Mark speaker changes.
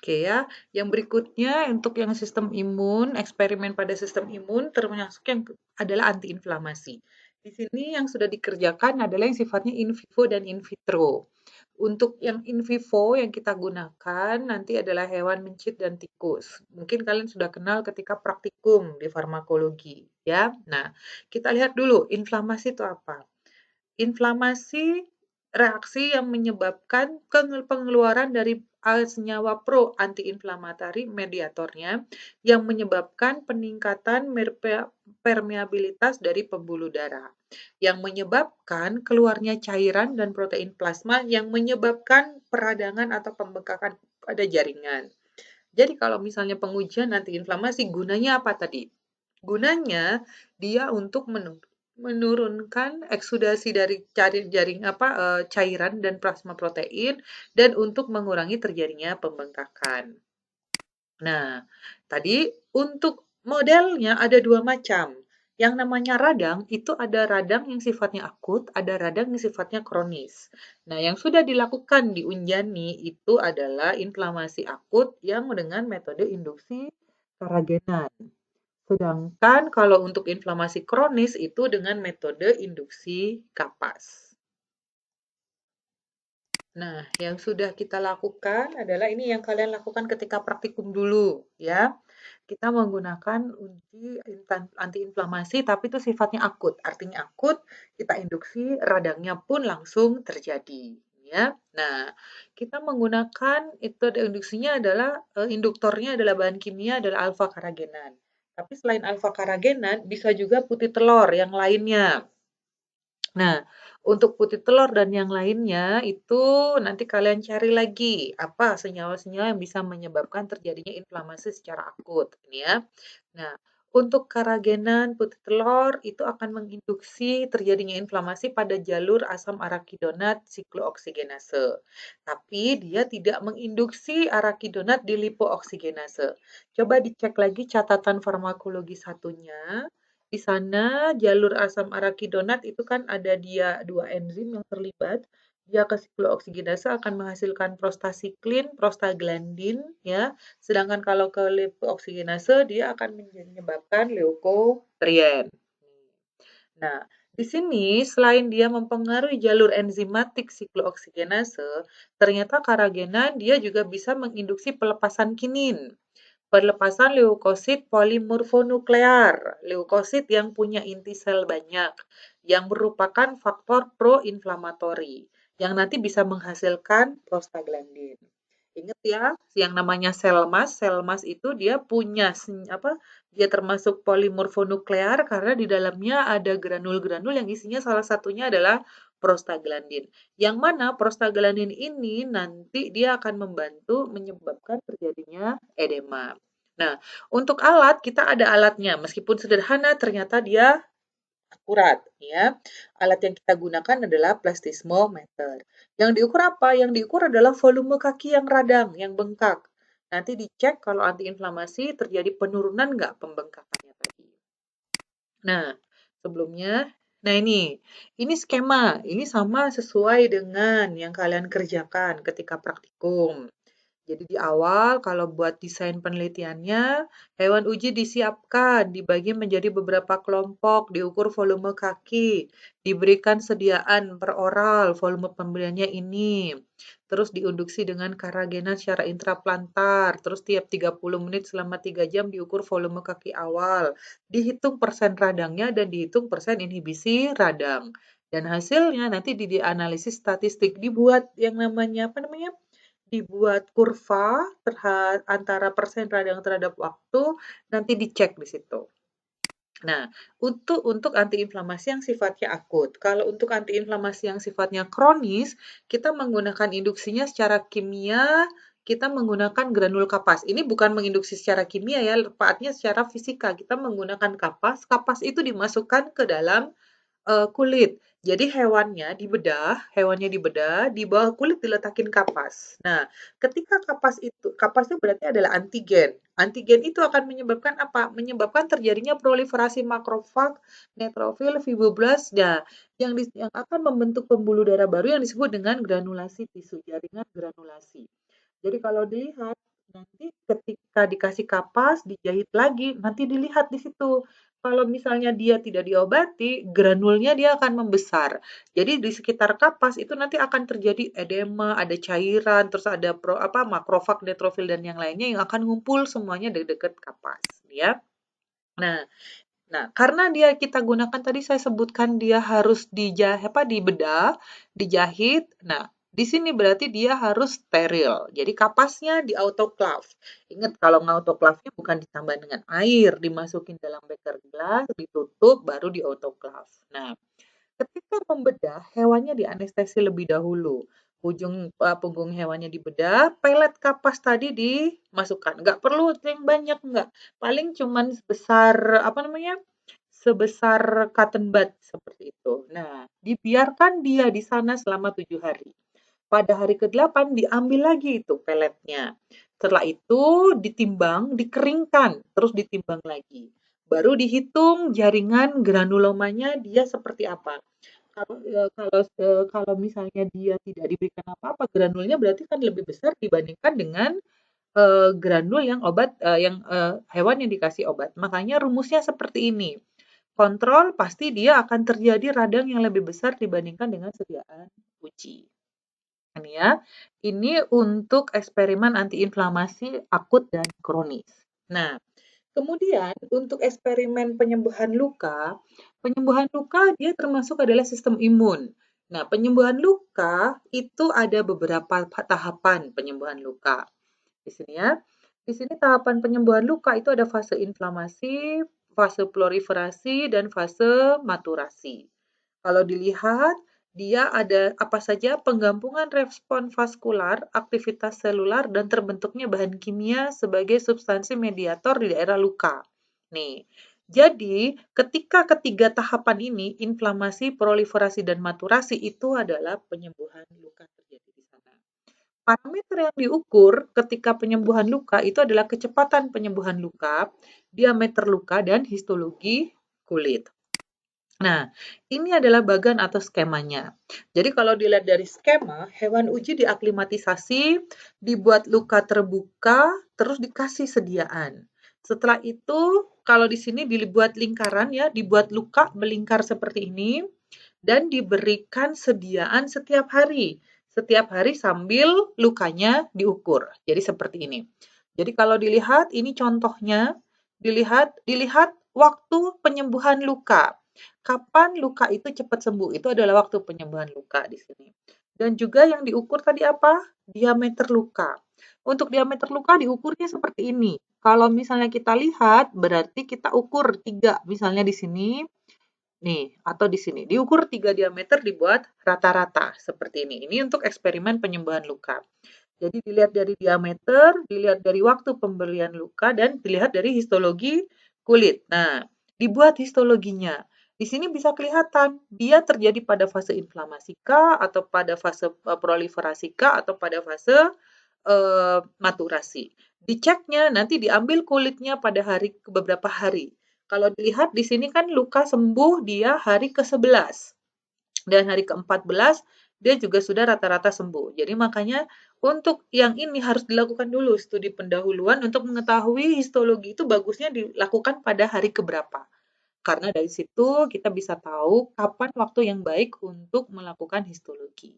Speaker 1: Oke ya, yang berikutnya untuk yang sistem imun, eksperimen pada sistem imun termasuk yang adalah antiinflamasi. Di sini yang sudah dikerjakan adalah yang sifatnya in vivo dan in vitro. Untuk yang in vivo yang kita gunakan nanti adalah hewan mencit dan tikus. Mungkin kalian sudah kenal ketika praktikum di farmakologi, ya. Nah, kita lihat dulu inflamasi itu apa. Inflamasi reaksi yang menyebabkan pengeluaran dari senyawa pro antiinflamatari mediatornya yang menyebabkan peningkatan permeabilitas dari pembuluh darah yang menyebabkan keluarnya cairan dan protein plasma yang menyebabkan peradangan atau pembengkakan pada jaringan. Jadi kalau misalnya pengujian antiinflamasi gunanya apa tadi? Gunanya dia untuk menurunkan eksudasi dari cairan dan plasma protein dan untuk mengurangi terjadinya pembengkakan. Nah, tadi untuk modelnya ada dua macam. Yang namanya radang itu ada radang yang sifatnya akut, ada radang yang sifatnya kronis. Nah, yang sudah dilakukan di Unjani itu adalah inflamasi akut yang dengan metode induksi karagenan. Sedangkan kalau untuk inflamasi kronis itu dengan metode induksi kapas. Nah, yang sudah kita lakukan adalah ini yang kalian lakukan ketika praktikum dulu, ya. Kita menggunakan uji antiinflamasi, tapi itu sifatnya akut. Artinya akut, kita induksi, radangnya pun langsung terjadi, ya. Nah, kita menggunakan itu induksinya adalah induktornya adalah bahan kimia adalah alfa karagenan. Tapi selain alfa karagenan, bisa juga putih telur yang lainnya. Nah, untuk putih telur dan yang lainnya itu nanti kalian cari lagi apa senyawa-senyawa yang bisa menyebabkan terjadinya inflamasi secara akut, ini ya. Nah, untuk karagenan putih telur itu akan menginduksi terjadinya inflamasi pada jalur asam arakidonat siklooksigenase. Tapi dia tidak menginduksi arakidonat di lipooksigenase. Coba dicek lagi catatan farmakologi satunya. Di sana jalur asam arakidonat itu kan ada dia dua enzim yang terlibat. Dia ke siklooksigenase akan menghasilkan prostasiklin, prostaglandin ya. Sedangkan kalau ke lipooksigenase dia akan menyebabkan leukotrien. Nah, di sini selain dia mempengaruhi jalur enzimatik siklooksigenase, ternyata karagenan dia juga bisa menginduksi pelepasan kinin. Pelepasan leukosit polimorfonuklear, leukosit yang punya inti sel banyak, yang merupakan faktor proinflamatori, yang nanti bisa menghasilkan prostaglandin. Ingat ya, yang namanya sel mas itu dia punya dia termasuk polimorfonuklear karena di dalamnya ada granul-granul yang isinya salah satunya adalah prostaglandin. Yang mana prostaglandin ini nanti dia akan membantu menyebabkan terjadinya edema. Nah, untuk alat kita ada alatnya. Meskipun sederhana ternyata dia akurat ya. Alat yang kita gunakan adalah plastismometer. Yang diukur apa? Yang diukur adalah volume kaki yang radang, yang bengkak. Nanti dicek kalau antiinflamasi terjadi penurunan nggak pembengkakannya tadi. Nah, sebelumnya, nah ini skema, ini sama sesuai dengan yang kalian kerjakan ketika praktikum. Jadi di awal kalau buat desain penelitiannya, hewan uji disiapkan, dibagi menjadi beberapa kelompok, diukur volume kaki, diberikan sediaan per oral, volume pemberiannya ini. Terus diinduksi dengan karagenan secara intraplantar, terus tiap 30 menit selama 3 jam diukur volume kaki awal, dihitung persen radangnya dan dihitung persen inhibisi radang. Dan hasilnya nanti dianalisis statistik, dibuat yang namanya apa namanya? Dibuat kurva antara persen radang terhadap waktu, nanti dicek di situ. Nah, untuk antiinflamasi yang sifatnya akut. Kalau untuk antiinflamasi yang sifatnya kronis, kita menggunakan induksinya secara kimia, kita menggunakan granul kapas. Ini bukan menginduksi secara kimia ya, lepatnya secara fisika. Kita menggunakan kapas, kapas itu dimasukkan ke dalam kulit. Jadi hewannya dibedah, di bawah kulit diletakin kapas. Nah, ketika kapas itu berarti adalah antigen. Antigen itu akan menyebabkan apa? Menyebabkan terjadinya proliferasi makrofag, neutrofil, fibroblast, yang akan membentuk pembuluh darah baru yang disebut dengan granulasi tisu, jaringan granulasi. Jadi kalau dilihat Nanti ketika dikasih kapas, dijahit lagi, nanti dilihat di situ. Kalau misalnya dia tidak diobati, granulnya dia akan membesar. Jadi di sekitar kapas itu nanti akan terjadi edema, ada cairan, terus ada makrofag, neutrofil dan yang lainnya yang akan ngumpul semuanya di dekat kapas, ya. Nah, karena dia kita gunakan tadi saya sebutkan dia harus dibedah, dijahit. Nah, di sini berarti dia harus steril. Jadi kapasnya di autoclave. Ingat kalau autoclave-nya bukan ditambah dengan air, dimasukin dalam beker gelas, ditutup, baru di autoclave. Nah, ketika membedah, hewannya dianestesi lebih dahulu. Punggung hewannya dibedah, pelet kapas tadi dimasukkan. Nggak perlu yang banyak, nggak. Paling cuman sebesar, sebesar cotton bud seperti itu. Nah, dibiarkan dia di sana selama 7 hari. Pada hari ke-8 diambil lagi itu peletnya. Setelah itu ditimbang, dikeringkan, terus ditimbang lagi. Baru dihitung jaringan granulomanya dia seperti apa. Kalau misalnya dia tidak diberikan apa-apa, granulnya berarti kan lebih besar dibandingkan dengan granul yang hewan yang dikasih obat. Makanya rumusnya seperti ini. Kontrol pasti dia akan terjadi radang yang lebih besar dibandingkan dengan sediaan uji. Ini ya. Ini untuk eksperimen antiinflamasi akut dan kronis. Nah, kemudian untuk eksperimen penyembuhan luka dia termasuk adalah sistem imun. Nah, penyembuhan luka itu ada beberapa tahapan penyembuhan luka. Di sini ya. Di sini tahapan penyembuhan luka itu ada fase inflamasi, fase proliferasi, dan fase maturasi. Kalau dilihat, dia ada apa saja penggabungan respon vaskular, aktivitas selular, dan terbentuknya bahan kimia sebagai substansi mediator di daerah luka. Nih, jadi ketika ketiga tahapan ini, inflamasi, proliferasi, dan maturasi itu adalah penyembuhan luka terjadi di sana. Parameter yang diukur ketika penyembuhan luka itu adalah kecepatan penyembuhan luka, diameter luka, dan histologi kulit. Nah, ini adalah bagan atau skemanya. Jadi kalau dilihat dari skema, hewan uji diaklimatisasi, dibuat luka terbuka, terus dikasih sediaan. Setelah itu, kalau di sini dibuat lingkaran ya, dibuat luka melingkar seperti ini, dan diberikan sediaan setiap hari. Setiap hari sambil lukanya diukur. Jadi seperti ini. Jadi kalau dilihat, ini contohnya, dilihat waktu penyembuhan luka. Kapan luka itu cepat sembuh? Itu adalah waktu penyembuhan luka di sini. Dan juga yang diukur tadi apa? Diameter luka. Untuk diameter luka diukurnya seperti ini. Kalau misalnya kita lihat, berarti kita ukur 3. Misalnya di sini, nih, atau di sini. Diukur 3 diameter dibuat rata-rata seperti ini. Ini untuk eksperimen penyembuhan luka. Jadi dilihat dari diameter, dilihat dari waktu pemberian luka, dan dilihat dari histologi kulit. Nah, dibuat histologinya. Di sini bisa kelihatan dia terjadi pada fase inflamasi kah, atau pada fase proliferasi kah, atau pada fase maturasi. Diceknya nanti diambil kulitnya pada beberapa hari. Kalau dilihat di sini kan luka sembuh dia hari ke-11 dan hari ke-14 dia juga sudah rata-rata sembuh. Jadi makanya untuk yang ini harus dilakukan dulu studi pendahuluan untuk mengetahui histologi itu bagusnya dilakukan pada hari keberapa. Karena dari situ kita bisa tahu kapan waktu yang baik untuk melakukan histologi.